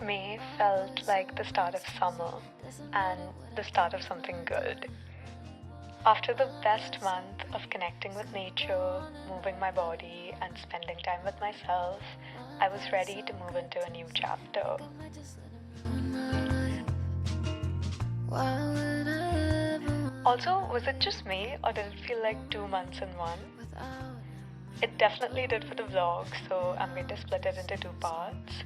May felt like the start of summer and the start of something good. After the best month of connecting with nature, moving my body, and spending time with myself, I was ready to move into a new chapter. Also, was it just me, or did it feel like 2 months in one? It definitely did for the vlog, so I'm going to split it into 2 parts.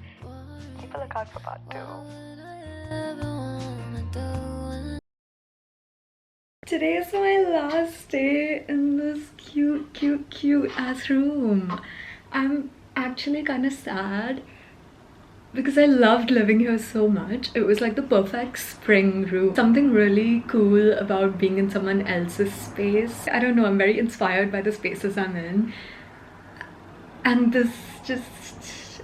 Keep a lookout for part 2. Today is my last day in this cute ass room. I'm actually kind of sad because I loved living here so much. It was like the perfect spring room. Something really cool about being in someone else's space. I don't know, I'm very inspired by the spaces I'm in. And this just,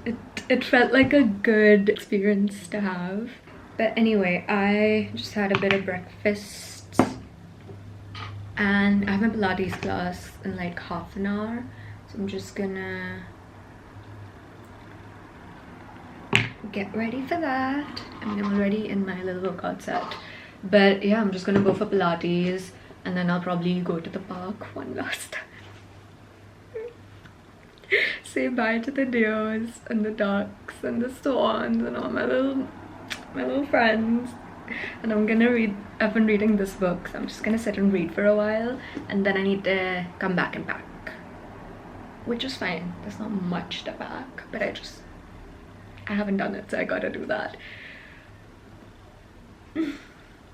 it felt like a good experience to have. But anyway, I just had a bit of breakfast and I have my Pilates class in like half an hour. So I'm just gonna get ready for that. I mean, I'm already in my little workout set. But yeah, I'm just gonna go for Pilates and then I'll probably go to the park one last time. Say bye to the deers and the ducks and the swans and all my little friends. And I'm gonna read. I've been reading this book, so I'm just gonna sit and read for a while, and then I need to come back and pack, which is fine. There's not much to pack, but I haven't done it, so I gotta do that.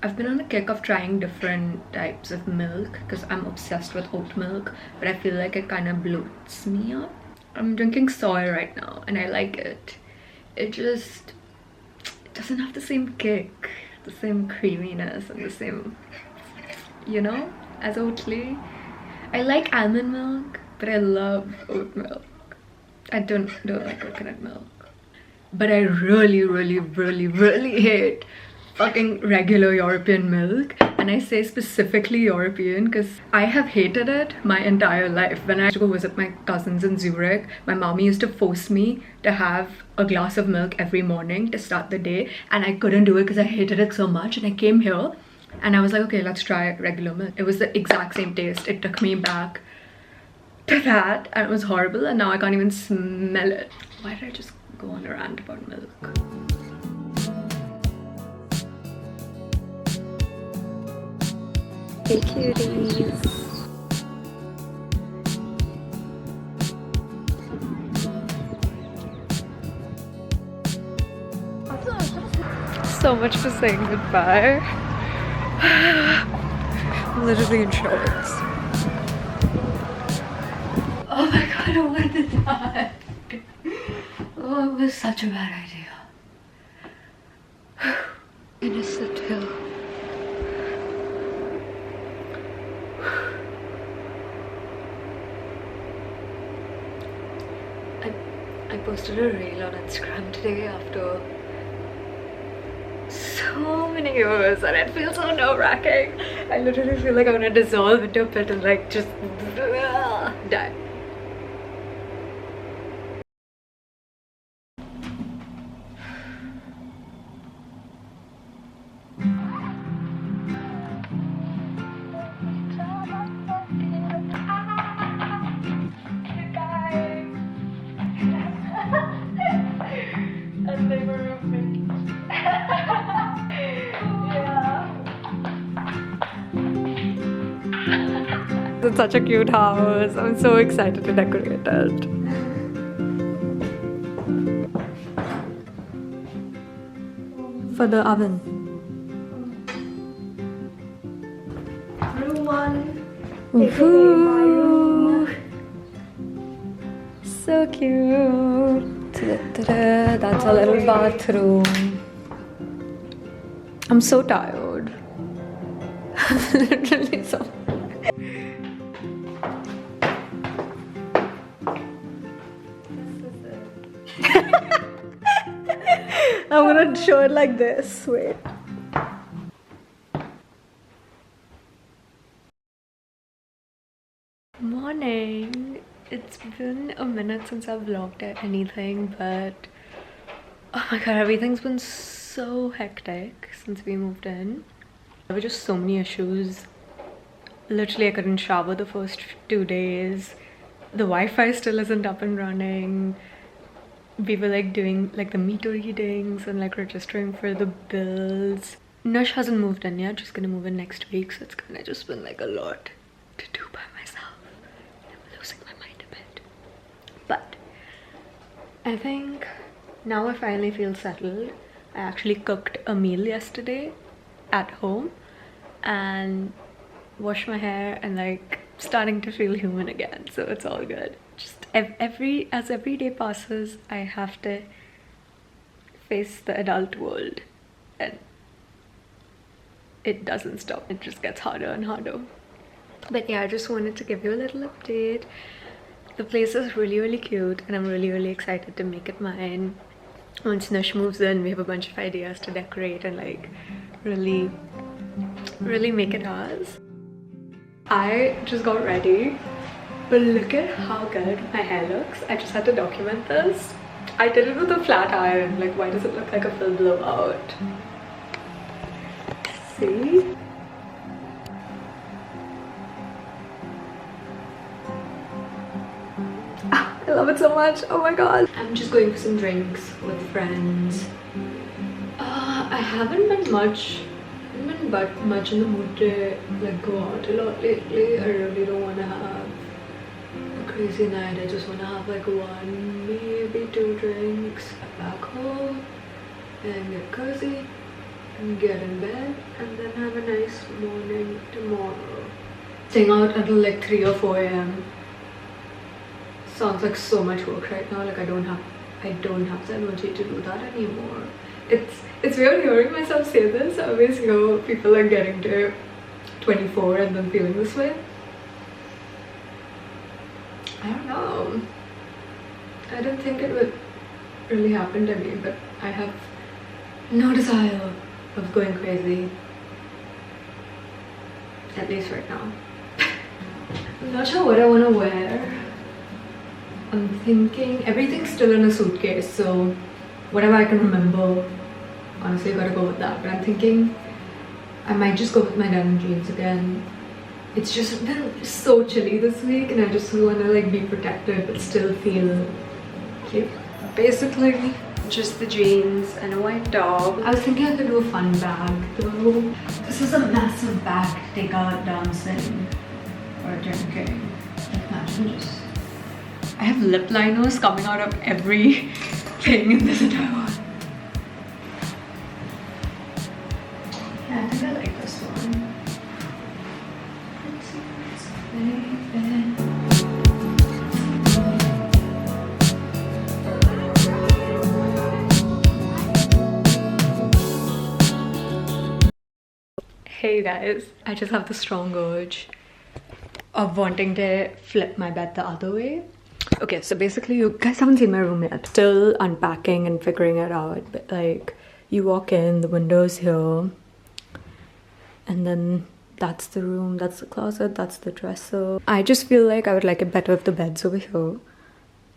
I've been on a kick of trying different types of milk because I'm obsessed with oat milk, but I feel like it kind of bloats me up. I'm drinking soy right now and I like it. It doesn't have the same kick, the same creaminess and the same, you know, as Oatly. I like almond milk, but I love oat milk. I don't like coconut milk. But I really hate fucking regular European milk. And I say specifically European because I have hated it my entire life. When I used to go visit my cousins in Zurich, my mommy used to force me to have a glass of milk every morning to start the day, and I couldn't do it because I hated it so much. And I came here and I was like, okay, let's try regular milk. It was the exact same taste. It took me back to that and it was horrible, and now I can't even smell it. Why did I just go on a rant about milk? Hey cuties. So much for saying goodbye. I'm literally in shorts. Oh my god, I wanted to die. Oh, it was such a bad idea. I'm gonna sit here. I posted a reel on Instagram today after so many years and it feels so nerve-wracking. I literally feel like I'm gonna dissolve into a pit and like just die. And they were roommates. Yeah. It's such a cute house. I'm so excited to decorate it. For the oven. Room 1. Woohoo! So cute. That's a little bathroom. I'm so tired. Literally so. I'm gonna show it like this. Wait. Morning. It's been a minute since I've vlogged anything, but Oh my god, everything's been so hectic since we moved in. There were just so many issues. Literally, I couldn't shower the first 2 days. The Wi-Fi still isn't up and running. We were like doing like the meter readings and like registering for the bills. Nush hasn't moved in yet, she's gonna move in next week, so it's kind of just been like a lot to do by myself. I'm losing my mind a bit. But I think now I finally feel settled. I actually cooked a meal yesterday at home and washed my hair and like starting to feel human again, so it's all good. Just as every day passes, I have to face the adult world and it doesn't stop. It just gets harder and harder. But yeah, I just wanted to give you a little update. The place is really cute and I'm really excited to make it mine. Once Nush moves in, we have a bunch of ideas to decorate and like really make it ours. I just got ready, but look at how good my hair looks. I just had to document this. I did it with a flat iron. Like, why does it look like a full blowout? See? I love it so much. Oh my god. I'm just going for some drinks with friends. I haven't been much in the mood to like go out a lot lately. I really don't want to have a crazy night. I just want to have like 1, maybe 2 drinks back home and get cozy and get in bed and then have a nice morning tomorrow. Staying out until like 3 or 4 a.m. sounds like so much work right now. Like I don't have the energy to do that anymore. It's weird hearing myself say this. I always hear people like getting to 24 and then feeling this way. I don't know. I don't think it would really happen to me, but I have no desire of going crazy. At least right now. I'm not sure what I want to wear. I'm thinking everything's still in a suitcase, so whatever I can remember, honestly I gotta go with that. But I'm thinking I might just go with my denim jeans again. It's just been so chilly this week and I just want to like be protected but still feel cute. Basically just the jeans and a white top. I was thinking I could do a fun bag though. This is a massive bag to take out dancing or drinking. Like imagine just, I have lip liners coming out of every thing in this entire one. Yeah, I think I like this one. Let's see what's Hey guys, I just have the strong urge of wanting to flip my bed the other way. Okay, so basically you guys haven't seen my room yet. Still unpacking and figuring it out, but like you walk in, the window's here and then that's the room, that's the closet, that's the dresser. I just feel like I would like it better if the bed's over here.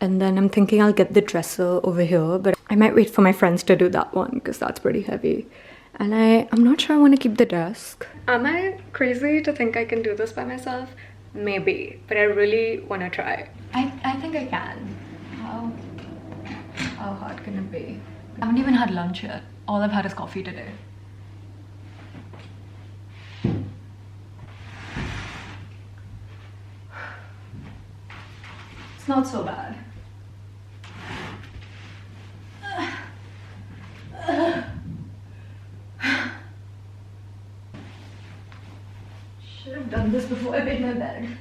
And then I'm thinking I'll get the dresser over here, but I might wait for my friends to do that one because that's pretty heavy. And I'm not sure I want to keep the desk. Am I crazy to think I can do this by myself? Maybe, but I really want to try. I think I can. How hard can it be? I haven't even had lunch yet. All I've had is coffee today. It's not so bad. Should have done this before I made my bed.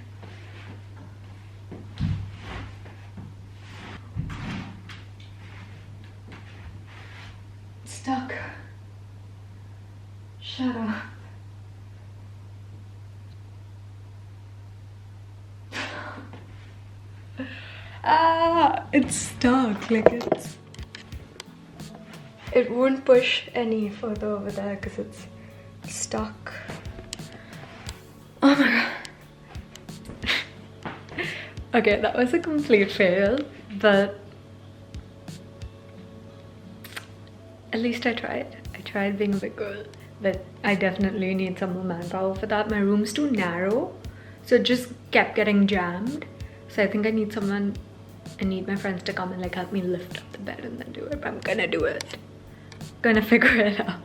Stuck. Shut up. It's stuck. Like it won't push any further over there because it's stuck. Oh my god. Okay, that was a complete fail, but at least I tried. I tried being a big girl. But I definitely need some more manpower for that. My room's too narrow, so it just kept getting jammed. So I think I need someone, I need my friends to come and like help me lift up the bed and then do it. But I'm gonna do it. Gonna figure it out.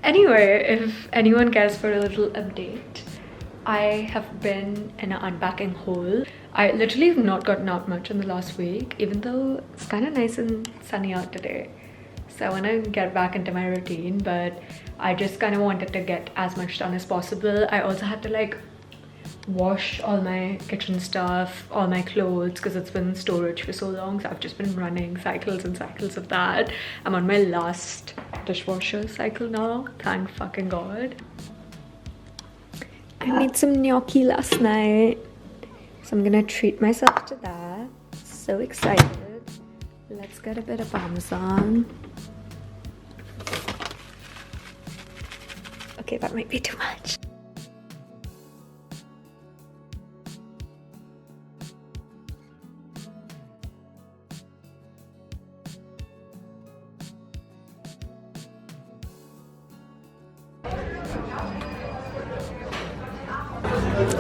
Anyway, if anyone cares for a little update, I have been in an unpacking hole. I literally have not gotten out much in the last week, even though it's kind of nice and sunny out today. So I want to get back into my routine, but I just kind of wanted to get as much done as possible. I also had to like wash all my kitchen stuff, all my clothes, because it's been in storage for so long. So I've just been running cycles and cycles of that. I'm on my last dishwasher cycle now, thank fucking god. I made some gnocchi last night, so I'm gonna treat myself to that. So excited. Let's get a bit of parmesan. Okay, that might be too much.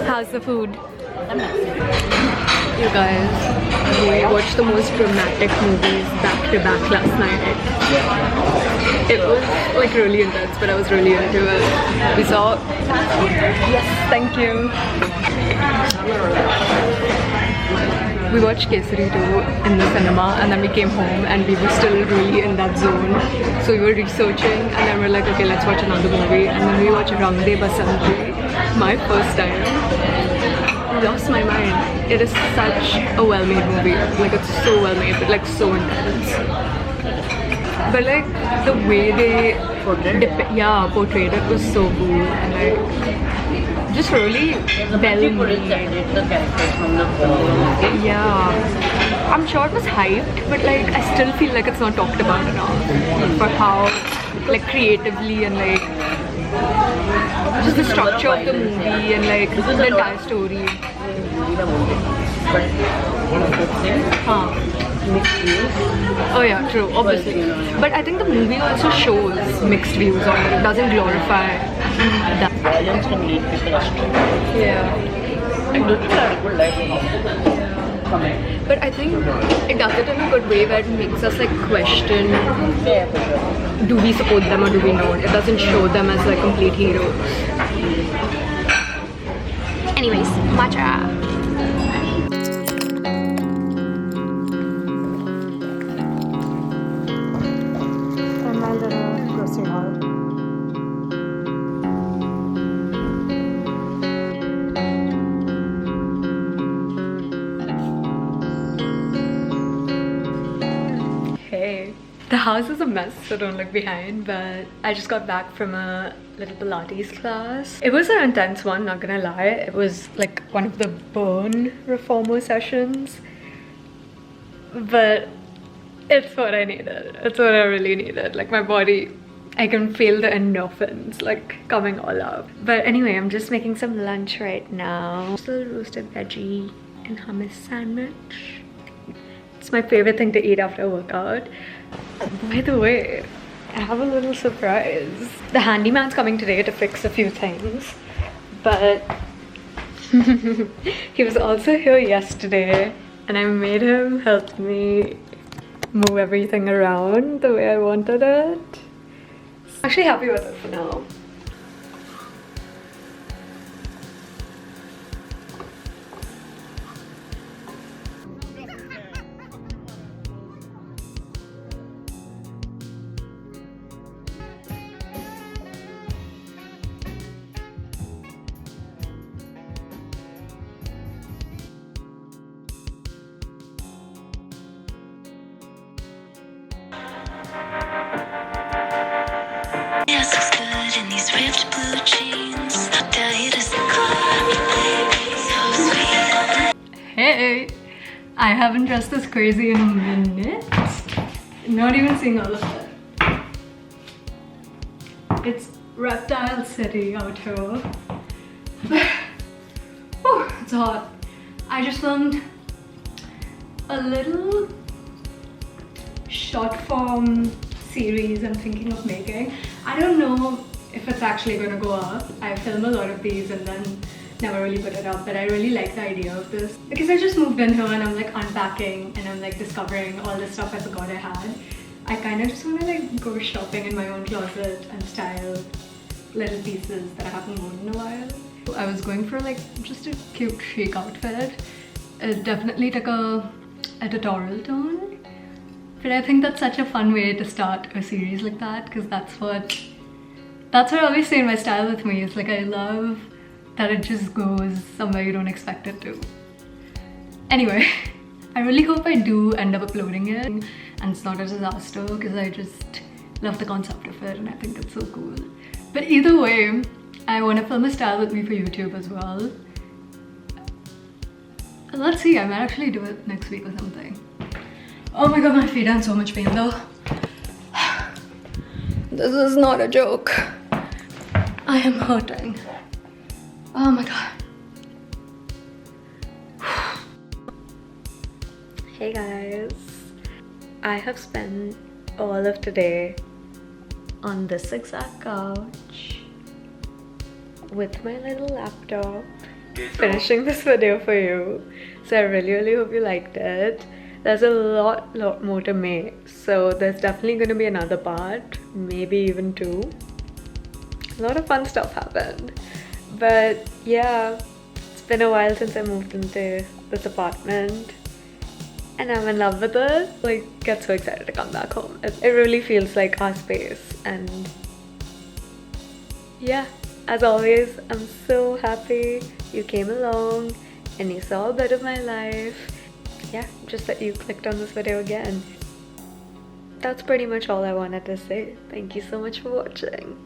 How's the food? You guys, we watched the most dramatic movies back to back last night. It was like really intense, but I was really into it. We saw... Yes, thank you. We watched Kesari 2 in the cinema, and then we came home and we were still really in that zone. So we were researching and then we're like, okay, let's watch another movie. And then we watched Rang De Basanti, my first time. Lost my mind. It is such a well-made movie. Like, it's so well-made, but like so intense. But like the way they portrayed it was so cool, and like just really well made. Yeah, I'm sure it was hyped, but like I still feel like it's not talked about enough for how like creatively and like just the structure of the movie and like the entire story. Mixed views. Oh yeah, true, obviously. But I think the movie also shows mixed views on it. It doesn't glorify that. Violence can lead people astray. Yeah. Like, those people have a good life now. But I think it does it in a good way where it makes us like question, Yeah, for sure. do we support them or do we not? It doesn't show them as like complete heroes. Anyways, matcha. The house is a mess, so don't look behind, but I just got back from a little Pilates class. It was an intense one, not gonna lie. It was like one of the burn reformer sessions, but it's what I needed. It's what I really needed. Like my body, I can feel the endorphins like coming all up. But anyway, I'm just making some lunch right now. Still roasted veggie and hummus sandwich. It's my favorite thing to eat after a workout. By the way, I have a little surprise. The handyman's coming today to fix a few things, but he was also here yesterday and I made him help me move everything around the way I wanted it. I'm actually happy with it for now. Hey, I haven't dressed this crazy in a minute. Not even seeing all of it. It's Reptile City out here. Oh, it's hot. I just filmed a little short form series I'm thinking of making. I don't know if it's actually going to go up. I film a lot of these and then never really put it up, but I really like the idea of this because I just moved in here and I'm like unpacking and I'm like discovering all the stuff I forgot I had. I kind of just want to like go shopping in my own closet and style little pieces that I haven't worn in a while. I was going for like just a cute chic outfit. It definitely took a editorial tone, but I think that's such a fun way to start a series like that, because that's what I always say in my style with me. It's like I love that it just goes somewhere you don't expect it to. Anyway, I really hope I do end up uploading it and it's not a disaster, because I just love the concept of it and I think it's so cool. But either way, I want to film a style with me for YouTube as well. Let's see, I might actually do it next week or something. Oh my god, my feet are in so much pain though. This is not a joke. I am hurting. Oh my god. Hey guys. I have spent all of today on this exact couch with my little laptop finishing this video for you. So I really hope you liked it. There's a lot more to make, so there's definitely going to be another part, maybe even 2. A lot of fun stuff happened, but yeah, it's been a while since I moved into this apartment and I'm in love with it. Like, get so excited to come back home. It really feels like our space, and yeah, as always, I'm so happy you came along and you saw a bit of my life. Yeah, just that you clicked on this video again. That's pretty much all I wanted to say. Thank you so much for watching.